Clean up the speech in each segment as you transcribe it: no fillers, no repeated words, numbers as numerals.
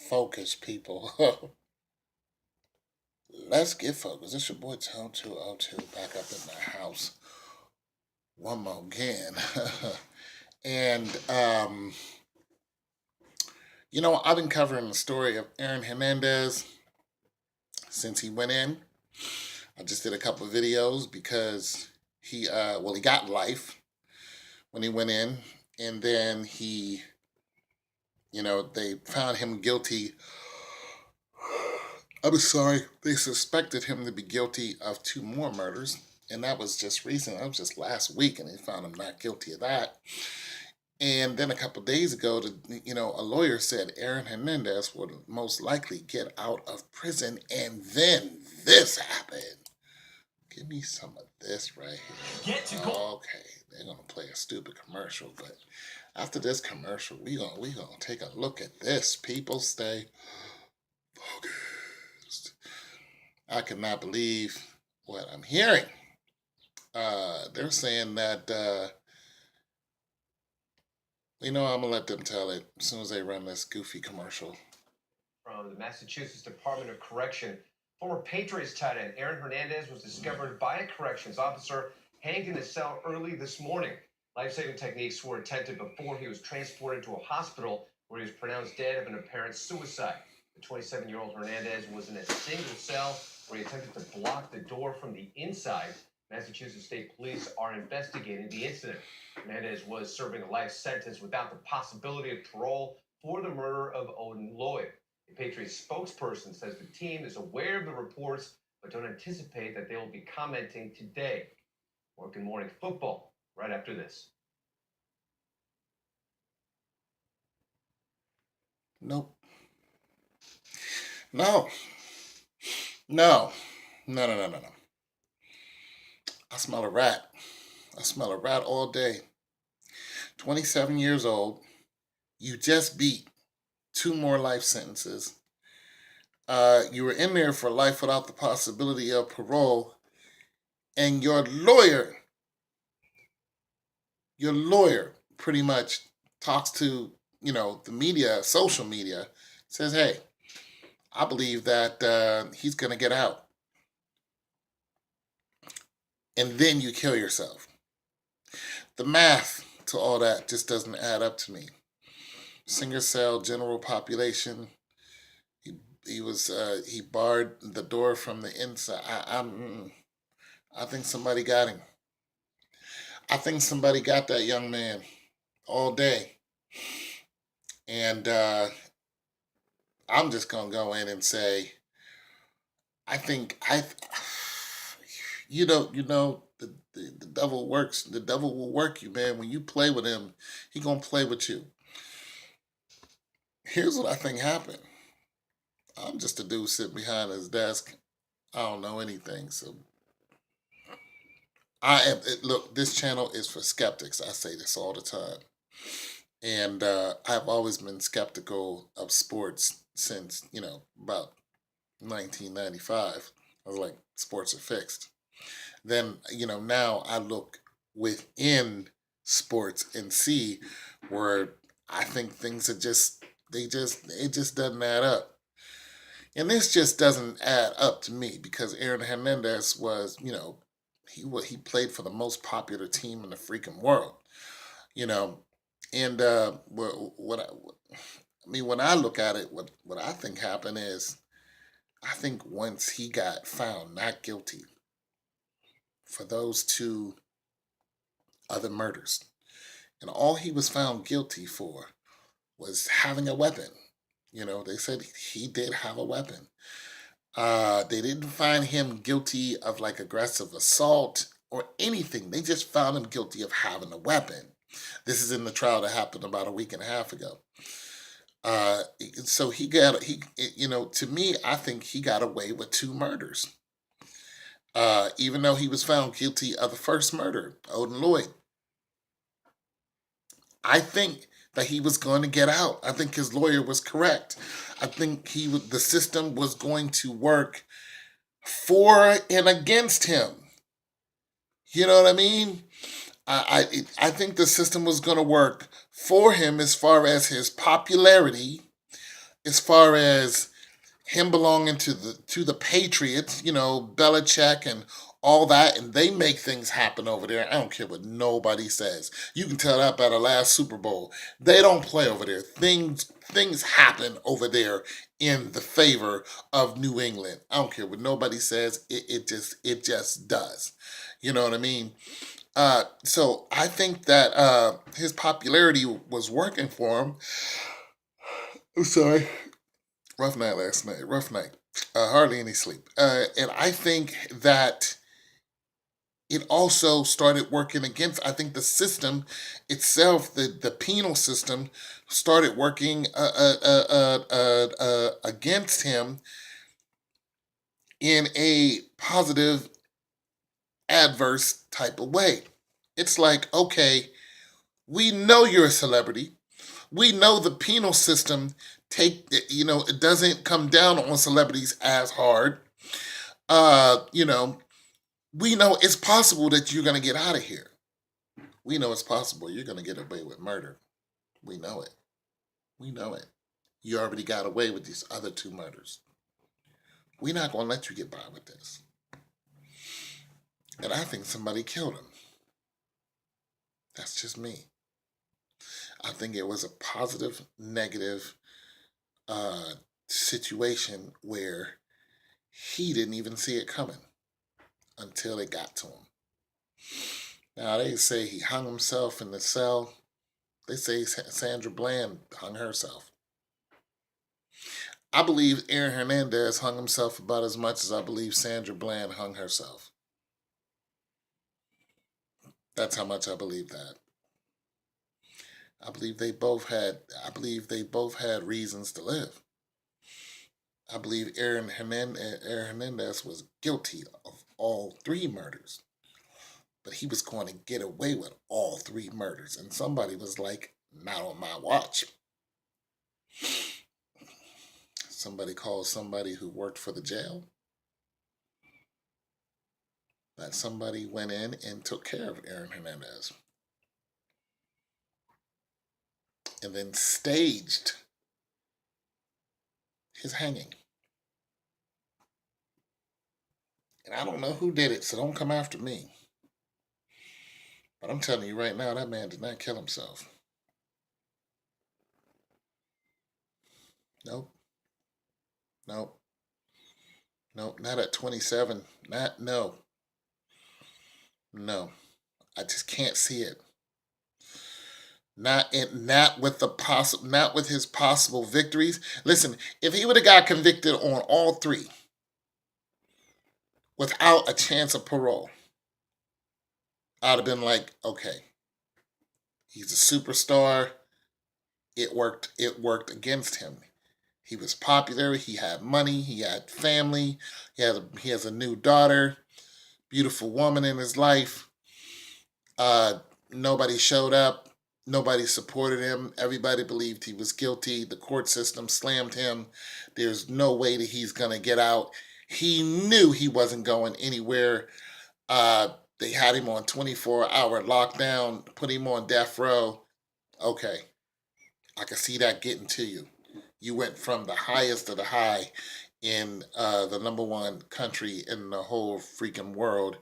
focused, people. Let's get focused. It's your boy Tone 202 back up in the house one more again. and, I've been covering the story of Aaron Hernandez since he went in. I just did a couple of videos because he got life when he went in. And then they found him guilty. I'm sorry, they suspected him to be guilty of two more murders. And that was just recent. That was just last week, and they found him not guilty of that. And then a couple of days ago, a lawyer said Aaron Hernandez would most likely get out of prison, and then this happened. Give me some of this right here. Okay, they're gonna play a stupid commercial, but after this commercial, we gonna take a look at this. People, stay focused. I cannot believe what I'm hearing. They're saying that. I'm gonna let them tell it as soon as they run this goofy commercial. From the Massachusetts Department of Correction, former Patriots tight end Aaron Hernandez was discovered by a corrections officer hanged in his cell early this morning. Life-saving techniques were attempted before he was transported to a hospital where he was pronounced dead of an apparent suicide. The 27-year-old Hernandez was in a single cell where he attempted to block the door from the inside. Massachusetts State Police are investigating the incident. Hernandez was serving a life sentence without the possibility of parole for the murder of Odin Lloyd. The Patriots spokesperson says the team is aware of the reports, but don't anticipate that they will be commenting today. More Good Morning Football right after this. Nope. No. No. No, no, no, no, no. I smell a rat. I smell a rat all day. 27 years old. You just beat two more life sentences. You were in there for life without the possibility of parole. And your lawyer pretty much talks to, the media, social media, says, hey, I believe that he's going to get out. And then you kill yourself. The math to all that just doesn't add up to me. Single cell, general population. He barred the door from the inside. I think somebody got him. I think somebody got that young man all day. And I'm just gonna go in and say, the devil works. The devil will work you, man. When you play with him, he gonna play with you. Here's what I think happened. I'm just a dude sitting behind his desk. I don't know anything, so look, this channel is for skeptics. I say this all the time. And I've always been skeptical of sports since, about 1995. I was like, sports are fixed. Then, now I look within sports and see where I think things are it just doesn't add up. And this just doesn't add up to me because Aaron Hernandez was, he played for the most popular team in the freaking world, and when I look at it, what I think happened is, I think once he got found not guilty for those two other murders, and all he was found guilty for was having a weapon. They said he did have a weapon. They didn't find him guilty of like aggressive assault or anything. They just found him guilty of having a weapon. This is in the trial that happened about a week and a half ago. So to me, I think he got away with two murders. Even though he was found guilty of the first murder, Odin Lloyd. I think that he was going to get out. I think his lawyer was correct. I think the system was going to work for and against him. You know what I mean? I think the system was going to work for him as far as his popularity as far as him belonging to the Patriots, Belichick and all that, and they make things happen over there. I don't care what nobody says. You can tell that by the last Super Bowl. They don't play over there. Things happen over there in the favor of New England. I don't care what nobody says. It just does. You know what I mean? So I think that his popularity was working for him. I'm sorry. Rough night last night. Rough night. Hardly any sleep. And I think that it also started working against, I think the system itself, the penal system, started working against him in a positive, adverse type of way. It's like, okay, we know you're a celebrity. We know the penal system it doesn't come down on celebrities as hard. Uh, you know, we know it's possible that you're gonna get out of here. We know it's possible you're gonna get away with murder. We know it. We know it. You already got away with these other two murders. We're not gonna let you get by with this. And I think somebody killed him. That's just me. I think it was a positive, negative uh, situation where he didn't even see it coming until it got to him. Now, they say he hung himself in the cell. They say Sandra Bland hung herself. I believe Aaron Hernandez hung himself about as much as I believe Sandra Bland hung herself. That's how much I believe that. I believe they both had reasons to live. I believe Aaron Hernandez was guilty of all three murders, but he was going to get away with all three murders. And somebody was like, not on my watch. Somebody called somebody who worked for the jail. That somebody went in and took care of Aaron Hernandez. And then staged his hanging. And I don't know who did it, so don't come after me. But I'm telling you right now, that man did not kill himself. Nope. Nope. Nope. Not at 27. No. No. I just can't see it. Not with his possible victories. Listen, if he would have got convicted on all three without a chance of parole, I'd have been like, okay, he's a superstar. It worked against him. He was popular. He had money. He had family. He has a new daughter, beautiful woman in his life. Uh, Nobody showed up. Nobody supported him. Everybody believed he was guilty. The court system slammed him. There's no way that he's going to get out. He knew he wasn't going anywhere. They had him on 24-hour lockdown, put him on death row. Okay, I can see that getting to you. You went from the highest of the high in the number one country in the whole freaking world,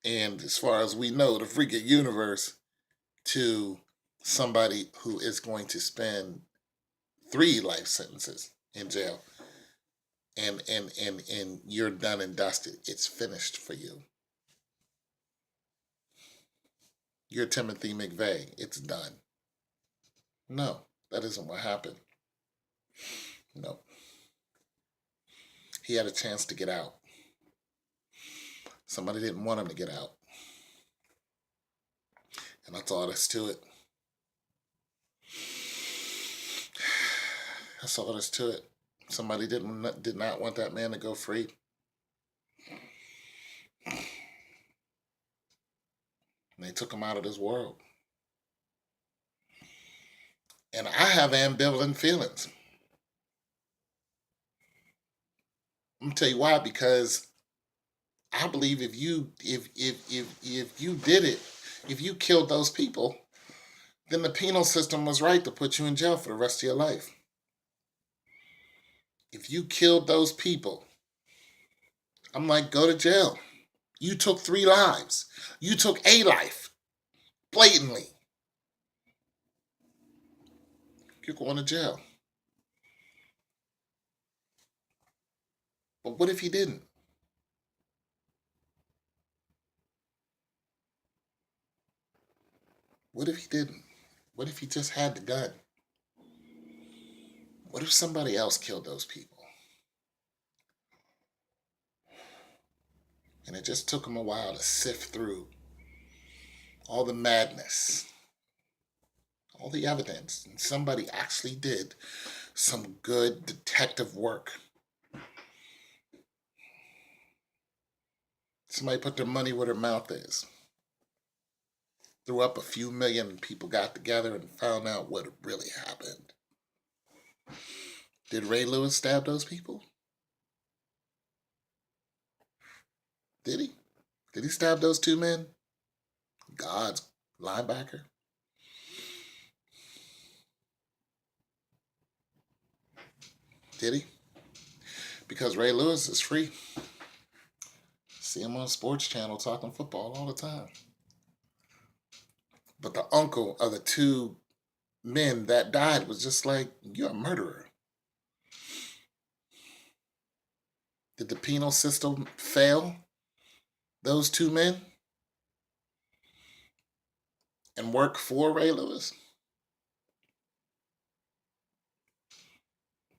and as far as we know, the freaking universe, to somebody who is going to spend 3 life sentences in jail, and you're done and dusted. It's finished for you. You're Timothy McVeigh. It's done. No, that isn't what happened. No. He had a chance to get out. Somebody didn't want him to get out. And that's all there's to it. That's all there's to it. Somebody did not want that man to go free. And they took him out of this world. And I have ambivalent feelings. I'm gonna tell you why, because I believe if you did it, if you killed those people, then the penal system was right to put you in jail for the rest of your life. If you killed those people, I'm like, go to jail. You took 3 lives. You took a life, blatantly. You're going to jail. But what if he didn't? What if he didn't? What if he just had the gun? What if somebody else killed those people? And it just took him a while to sift through all the madness, all the evidence, and somebody actually did some good detective work. Somebody put their money where their mouth is. Threw up a few million and people got together and found out what really happened. Did Ray Lewis stab those people? Did he? Did he stab those 2 men? God's linebacker? Did he? Because Ray Lewis is free. See him on Sports Channel talking football all the time. But the uncle of the 2 men that died was just like, you're a murderer. Did the penal system fail those 2 men and work for Ray Lewis?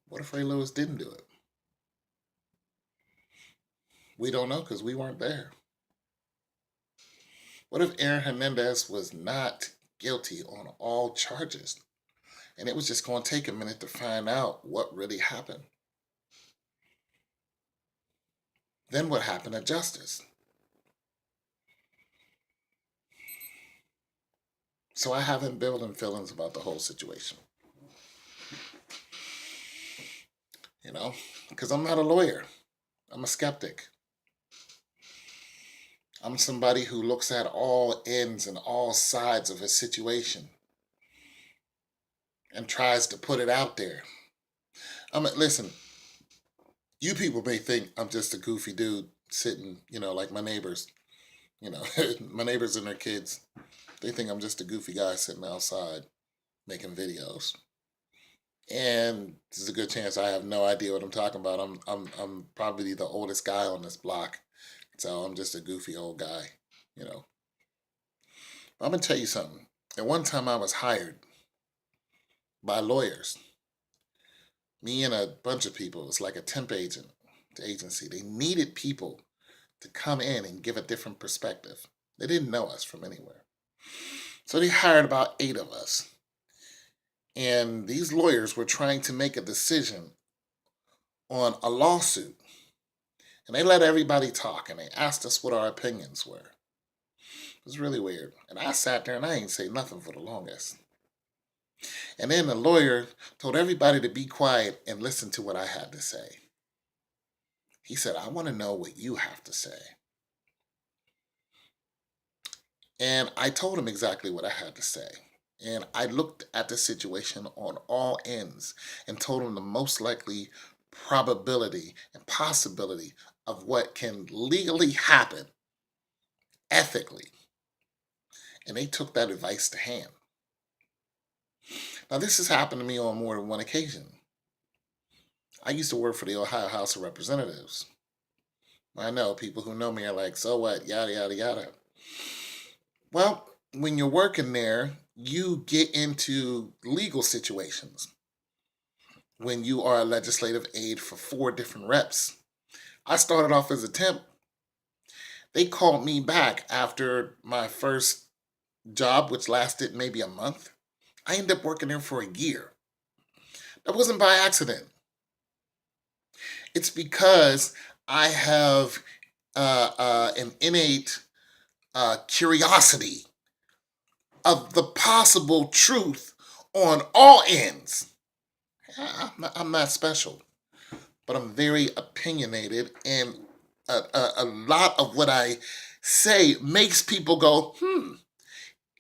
What if Ray Lewis didn't do it? We don't know because we weren't there. What if Aaron Hernandez was not guilty on all charges and it was just going to take a minute to find out what really happened? Then what happened to justice? So I have ambivalent feelings about the whole situation. Because I'm not a lawyer. I'm a skeptic. I'm somebody who looks at all ends and all sides of a situation and tries to put it out there. Listen, you people may think I'm just a goofy dude sitting, like my neighbors. My neighbors and their kids, they think I'm just a goofy guy sitting outside making videos. And there's a good chance I have no idea what I'm talking about. I'm probably the oldest guy on this block. So I'm just a goofy old guy, I'm going to tell you something. At one time I was hired by lawyers. Me and a bunch of people. It was like a temp agency. They needed people to come in and give a different perspective. They didn't know us from anywhere. So they hired about 8 of us. And these lawyers were trying to make a decision on a lawsuit. And they let everybody talk and they asked us what our opinions were. It was really weird. And I sat there and I ain't say nothing for the longest. And then the lawyer told everybody to be quiet and listen to what I had to say. He said, I want to know what you have to say. And I told him exactly what I had to say. And I looked at the situation on all ends and told him the most likely probability and possibility of what can legally happen ethically. And they took that advice to hand. Now, this has happened to me on more than one occasion. I used to work for the Ohio House of Representatives. I know people who know me are like, so what, yada, yada, yada. Well, when you're working there, you get into legal situations. When you are a legislative aide for 4 different reps. I started off as a temp. They called me back after my first job, which lasted maybe a month. I ended up working there for a year. That wasn't by accident. It's because I have an innate curiosity of the possible truth on all ends. I'm not special, but I'm very opinionated, and a lot of what I say makes people go,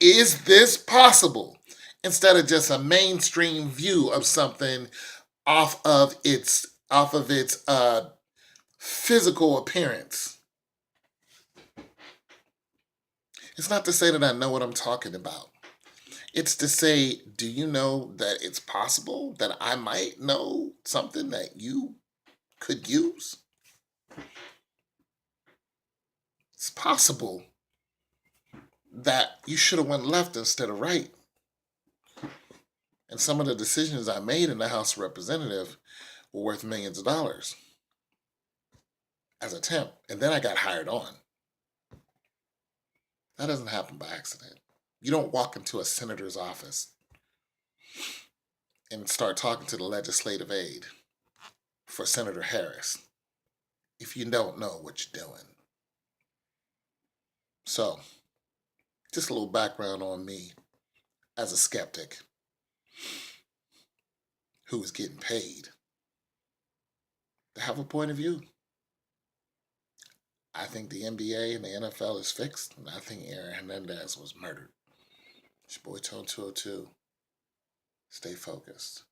is this possible? Instead of just a mainstream view of something off of its off of its physical appearance. It's not to say that I know what I'm talking about. It's to say, do you know that it's possible that I might know something that you could use? It's possible that you should have went left instead of right. And some of the decisions I made in the House of Representatives were worth millions of dollars as a temp. And then I got hired on. That doesn't happen by accident. You don't walk into a senator's office and start talking to the legislative aide for Senator Harris if you don't know what you're doing. So, just a little background on me as a skeptic who is getting paid to have a point of view. I think the NBA and the NFL is fixed, and I think Aaron Hernandez was murdered. It's your boy Tone 202. Stay focused.